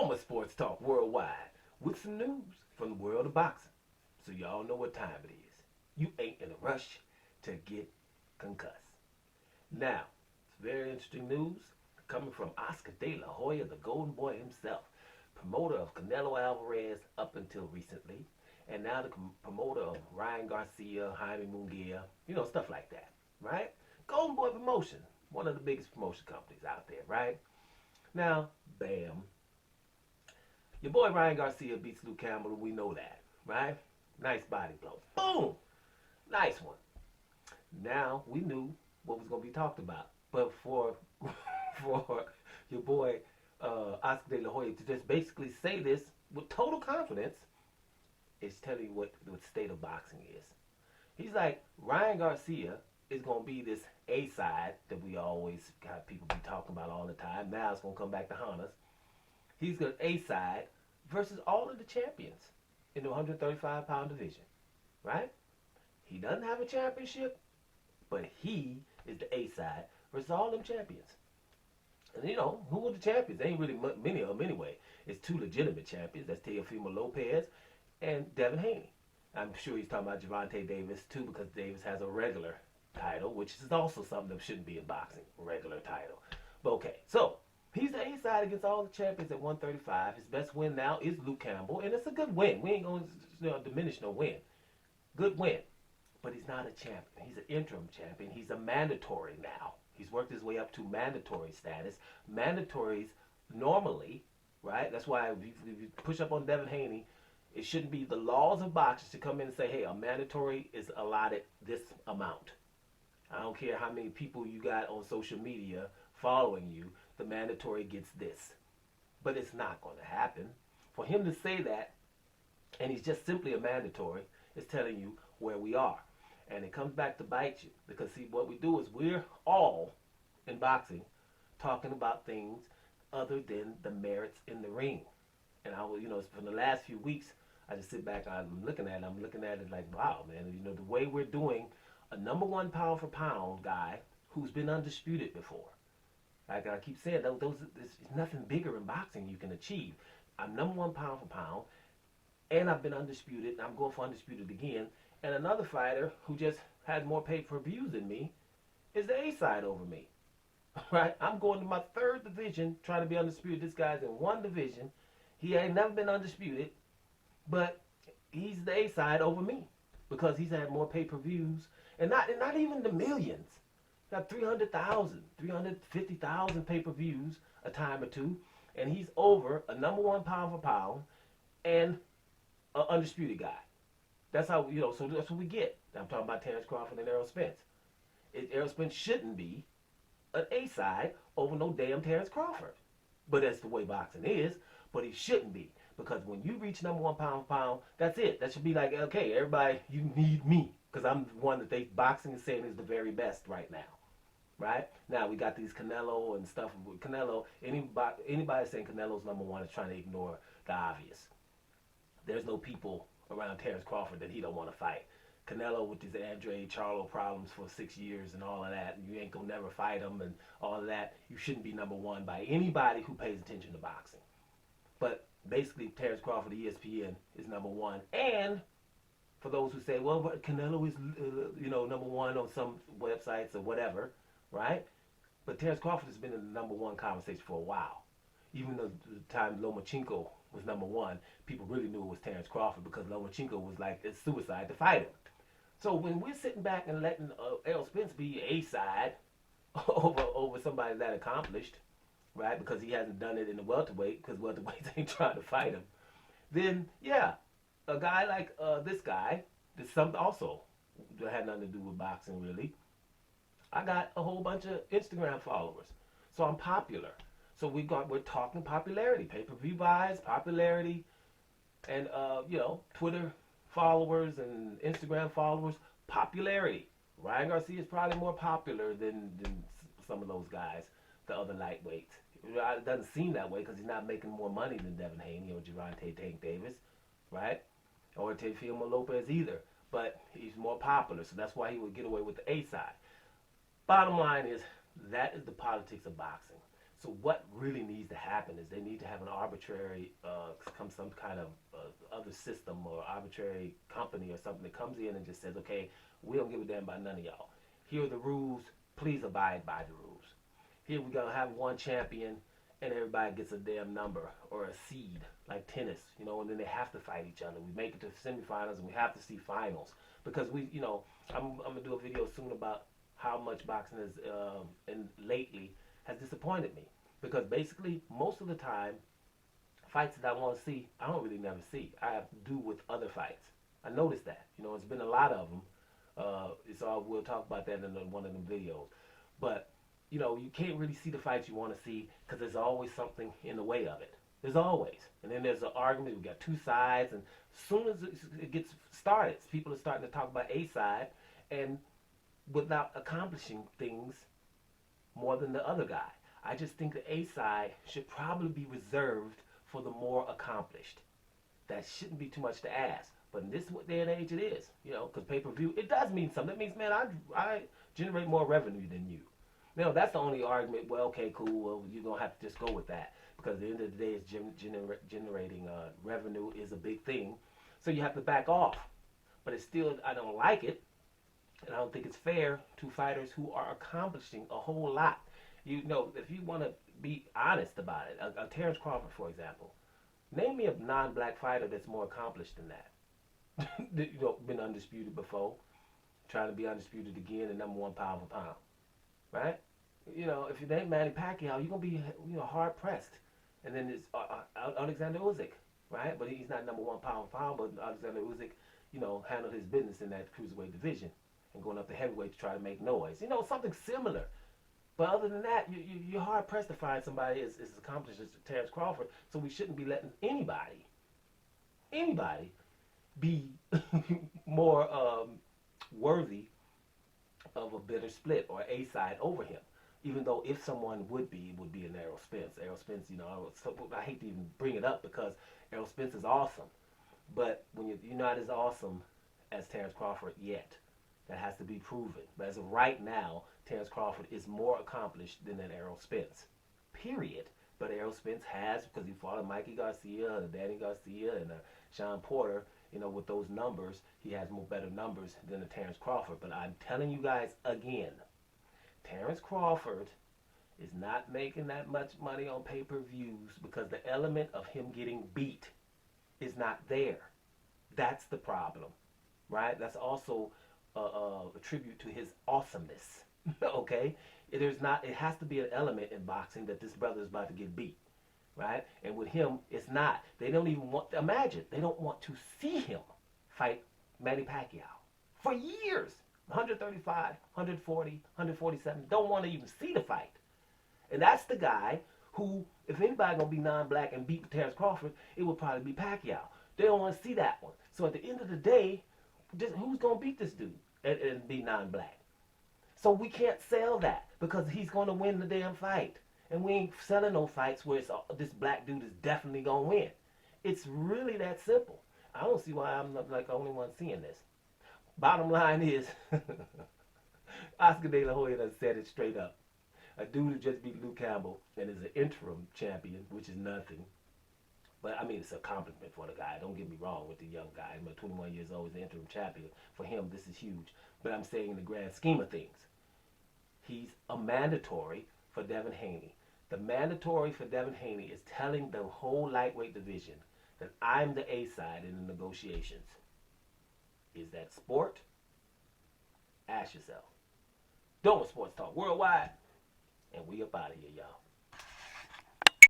Roma Sports Talk Worldwide with some news from the world of boxing. So y'all know what time it is. You ain't in a rush to get concussed. Now, it's very interesting news coming from Oscar De La Hoya, the Golden Boy himself, promoter of Canelo Alvarez up until recently, and now the promoter of Ryan Garcia, Jaime Munguia, stuff like that, right? Golden Boy Promotion, one of the biggest promotion companies out there, right? Now, bam. Your boy Ryan Garcia beats Luke Campbell, we know that, right? Nice body blow. Boom! Nice one. Now, we knew what was going to be talked about. But for your boy Oscar De La Hoya to just basically say this with total confidence, it's telling you what the state of boxing is. He's like, Ryan Garcia is going to be this A-side that we always got people be talking about all the time. Now it's going to come back to haunt us. He's going to A-side versus all of the champions in the 135-pound division, right? He doesn't have a championship, but he is the A-side versus all them champions. And who are the champions? There ain't really many of them anyway. It's two legitimate champions. That's Teofimo Lopez and Devin Haney. I'm sure he's talking about Gervonta Davis too, because Davis has a regular title, which is also something that shouldn't be in boxing, regular title. But okay, so he's the A-side against all the champions at 135. His best win now is Luke Campbell, and it's a good win. We ain't going to diminish no win. Good win. But he's not a champion. He's an interim champion. He's a mandatory now. He's worked his way up to mandatory status. Mandatories normally, right? That's why if you push up on Devin Haney, it shouldn't be the laws of boxing to come in and say, hey, a mandatory is allotted this amount. I don't care how many people you got on social media following you, the mandatory gets this. But it's not going to happen. For him to say that, and he's just simply a mandatory, is telling you where we are. And it comes back to bite you. Because, see, what we do is we're all, in boxing, talking about things other than the merits in the ring. And I will, for the last few weeks, I just sit back, I'm looking at it like, wow, man, the way we're doing a number one pound for pound guy who's been undisputed before. Like I keep saying, there's nothing bigger in boxing you can achieve. I'm number one pound for pound, and I've been undisputed, and I'm going for undisputed again. And another fighter who just had more pay-per-views than me is the A-side over me. Right? I'm going to my third division trying to be undisputed. This guy's in one division. He ain't never been undisputed, but he's the A-side over me because he's had more pay-per-views, and not even the millions. Got 300,000, 350,000 pay-per-views a time or two, and he's over a number one pound for pound and an undisputed guy. That's how, so that's what we get. I'm talking about Terrence Crawford and Errol Spence. Errol Spence shouldn't be an A-side over no damn Terrence Crawford. But that's the way boxing is. But he shouldn't be. Because when you reach number one pound for pound, that's it. That should be like, okay, everybody, you need me. Because I'm the one that boxing is saying is the very best right now. Right? Now, we got these Canelo and stuff. Canelo, anybody saying Canelo's number one is trying to ignore the obvious. There's no people around Terrence Crawford that he don't want to fight. Canelo with his Andre Charlo problems for 6 years and all of that, and you ain't gonna never fight him and all of that. You shouldn't be number one by anybody who pays attention to boxing. But basically, Terrence Crawford, ESPN, is number one. And for those who say, well, but Canelo is, number one on some websites or whatever, right? But Terrence Crawford has been in the number one conversation for a while. Even though the time Lomachenko was number one, people really knew it was Terrence Crawford because Lomachenko was like, it's suicide to fight him. So when we're sitting back and letting Errol Spence be A-side over somebody that accomplished, right, because he hasn't done it in the welterweight, because welterweights ain't trying to fight him, then, yeah, a guy like this guy, there's something also that had nothing to do with boxing, really. I got a whole bunch of Instagram followers, so I'm popular. So we're talking popularity, pay-per-view buys, popularity, and Twitter followers and Instagram followers, popularity. Ryan Garcia is probably more popular than some of those guys, the other lightweights. It doesn't seem that way because he's not making more money than Devin Haney or Gervonta Davis, right? Or Teofimo Lopez either. But he's more popular, so that's why he would get away with the A-side. Bottom line is, that is the politics of boxing. So what really needs to happen is they need to have an arbitrary, some kind of other system or arbitrary company or something that comes in and just says, okay, we don't give a damn about none of y'all. Here are the rules. Please abide by the rules. Here we're gonna have one champion, and everybody gets a damn number or a seed like tennis, and then they have to fight each other. We make it to semifinals, and we have to see finals because I'm gonna do a video soon about how much boxing is and lately has disappointed me because basically most of the time fights that I want to see I don't really never see. I have to do with other fights. I noticed that. It's been a lot of them. We'll talk about that in one of them videos. But you can't really see the fights you want to see because there's always something in the way of it. There's always. And then there's an argument. We got two sides, and as soon as it gets started, people are starting to talk about a side, and without accomplishing things more than the other guy. I just think the A side should probably be reserved for the more accomplished. That shouldn't be too much to ask. But in this day and age, it is. Because pay-per-view, it does mean something. It means, man, I generate more revenue than you. That's the only argument. Well, okay, cool. Well, you're going to have to just go with that. Because at the end of the day, it's generating revenue is a big thing. So you have to back off. But it's still, I don't like it. And I don't think it's fair to fighters who are accomplishing a whole lot. If you want to be honest about it, a Terrence Crawford, for example, name me a non-black fighter that's more accomplished than that. Been undisputed before, trying to be undisputed again and number one pound for pound, right? If it ain't Manny Pacquiao, you're gonna be hard pressed. And then it's Alexander Usyk, right? But he's not number one pound for pound, but Alexander Usyk, handled his business in that cruiserweight division and going up to heavyweight to try to make noise. Something similar. But other than that, you're hard pressed to find somebody as accomplished as Terrence Crawford. So we shouldn't be letting anybody be more worthy of a bitter split or A side over him. Even though if someone would be, it would be an Errol Spence. Errol Spence, I hate to even bring it up because Errol Spence is awesome. But when you're not as awesome as Terrence Crawford yet, that has to be proven. But as of right now, Terrence Crawford is more accomplished than an Errol Spence. Period. But Errol Spence has, because he fought a Mikey Garcia, and a Danny Garcia, and a Sean Porter, with those numbers, he has more better numbers than a Terrence Crawford. But I'm telling you guys again, Terrence Crawford is not making that much money on pay-per-views because the element of him getting beat is not there. That's the problem, right? That's also a tribute to his awesomeness. Okay, it has to be an element in boxing that this brother is about to get beat, right? And with him, it's not. They don't even want. Imagine they don't want to see him fight Manny Pacquiao for years. 135, 140, 147. Don't want to even see the fight. And that's the guy who, if anybody gonna be non-black and beat Terrence Crawford, it would probably be Pacquiao. They don't want to see that one. So at the end of the day, who's gonna beat this dude and be non-black? So we can't sell that because he's gonna win the damn fight, and we ain't selling no fights where this black dude is definitely gonna win. It's really that simple. I don't see why I'm not like the only one seeing this. Bottom line is, Oscar De La Hoya done said it straight up. A dude who just beat Luke Campbell and is an interim champion, which is nothing. But, I mean, it's a compliment for the guy. Don't get me wrong with the young guy. I'm 21 years old, he's an interim champion. For him, this is huge. But I'm saying in the grand scheme of things, he's a mandatory for Devin Haney. The mandatory for Devin Haney is telling the whole lightweight division that I'm the A side in the negotiations. Is that sport? Ask yourself. Doma Sports Talk Worldwide. And we up out of here, y'all.